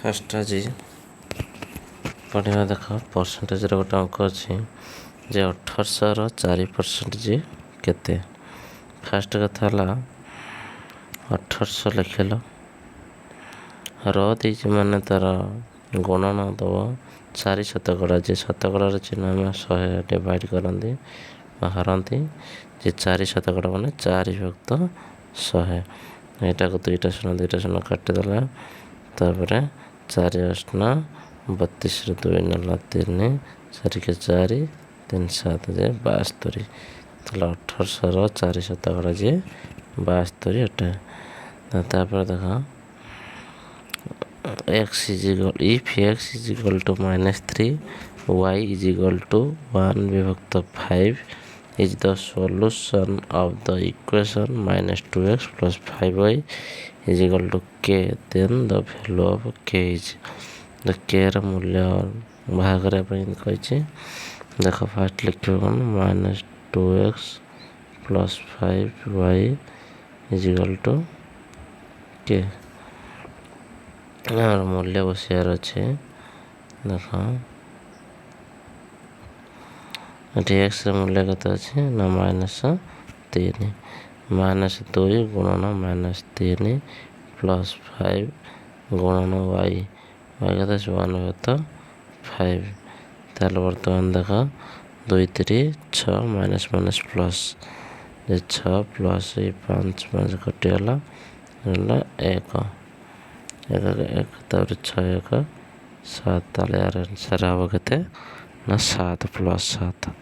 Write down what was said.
First ଆଜି ପଢ଼ିବା ଦେଖ ପରସେଣ୍ଟେଜର ଗୋଟେ ଅଙ୍କ ଅଛି ଯେ 1800ର 4% କେତେ। ଫାର୍ଷ୍ଟ କଥା ହେଲା 1800 ଲେଖିଲ, ଦେଇଛି ମାନେ ତାର ଗୁଣନ ଦେବ 4 ଶତକଡ଼ା, ଯେ ଶତକଡ଼ାର ଚିହ୍ନ ଆମେ 100 ଡିଭାଇଡ଼ କରନ୍ତି ବା ହରନ୍ତି, ଯେ 4 ଶତକଡ଼ା ମାନେ 4/100। ଏଇଟାକୁ ଦୁଇଟା ଶୂନ କାଟିଦେଲା, ତାପରେ 4 ଅଷ୍ଟନା 32ରୁ 2 ନେଲା 3, 4 4 3 7 ଯେ 72। ତାହେଲେ 1800ର 4 ଶତକଡ଼ା ଯେ 72 ଅଟେ। ତାପରେ ଦେଖ if x is equal to -3, y is equal to 1/5 is the solution of the equation -2x plus 5y is equal to k, then the value of k is, k ର ମୂଲ୍ୟ ବାହାର କରିବା ପାଇଁ କହିଛି। ଦେଖ ଫାର୍ଷ୍ଟ ଲେଖିବ କ'ଣ, -2x plus 5y is equal to k। ଆମର ମୂଲ୍ୟ ବସିବାର ଅଛି। ଦେଖ ଏଠି ଏକ୍ସର ମୂଲ୍ୟ କେତେ ଅଛି ନା -3, -2 ଗୁଣନ -3 ପ୍ଲସ୍ 5 ଗୁଣନ y କେତେ ଅଛି 1/5। ତାହେଲେ ବର୍ତ୍ତମାନ ଦେଖ 2 3 6 ମାଇନସ୍ ପ୍ଲସ୍, ଯେ 6 ପ୍ଲସ୍ 5 କଟିଗଲା, ହେଲା 1 ତାପରେ 6 1 7। ତାହେଲେ ଆର ଆନ୍ସର୍ ହେବ କେତେ ନା 7 + 7।